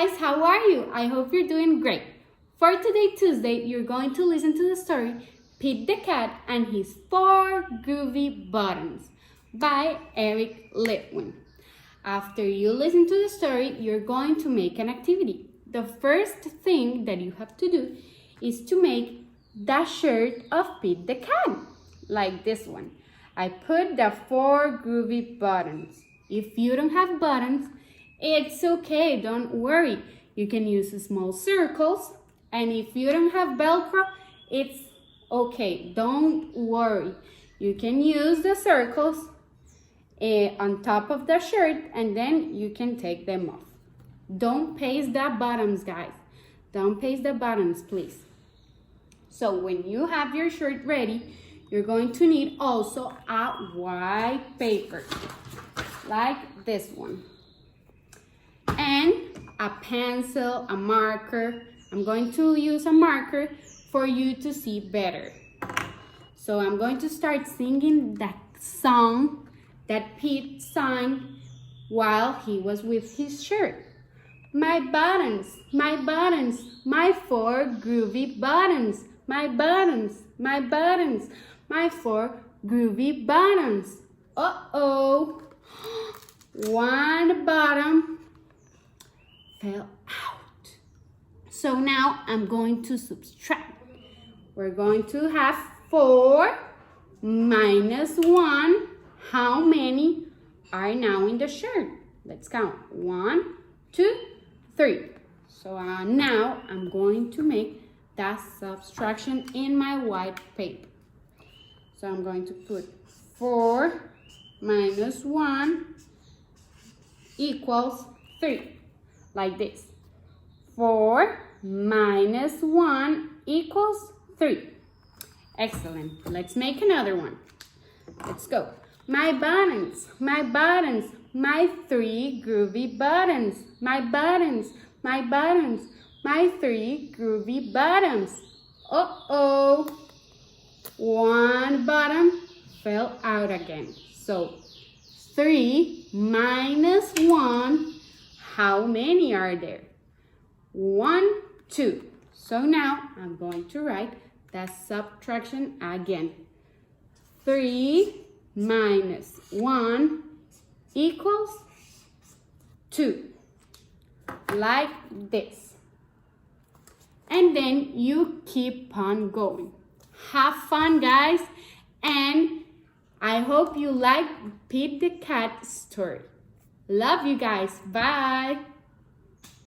guys, how are you? I hope you're doing great. For today, Tuesday, you're going to listen to the story Pete the Cat and His 4 Groovy Buttons by Eric Litwin. After you listen to the story, you're going to make an activity. The first thing that you have to do is to make the shirt of Pete the Cat, like this one. I put the 4 groovy buttons. If you don't have buttons, it's okay, don't worry. You can use small circles, and if you don't have Velcro, it's okay, don't worry. You can use the circles on top of the shirt, and then you can take them off. Don't paste the buttons, guys. Don't paste the buttons, please. So when you have your shirt ready, you're going to need also a white paper, like this one. And a pencil, a marker. I'm going to use a marker for you to see better. So I'm going to start singing that song that Pete sang while he was with his shirt. My buttons, my 4 groovy buttons. My buttons, my 4 groovy buttons. Uh-oh, one button fell out. So now I'm going to subtract. We're going to have 4 minus 1. How many are now in the shirt? Let's count. 1, 2, 3. So now I'm going to make that subtraction in my white paper. So I'm going to put 4 minus 1 equals 3. Like this. 4 minus 1 equals 3. Excellent. Let's make another one. Let's go. My buttons, my 3 groovy buttons. My 3 groovy buttons. Uh-oh. One button fell out again. So 3 minus 1. How many are there? 1, 2. So now I'm going to write the subtraction again. 3 minus 1 equals 2. Like this. And then you keep on going. Have fun, guys. And I hope you like Pete the Cat story. Love you guys. Bye.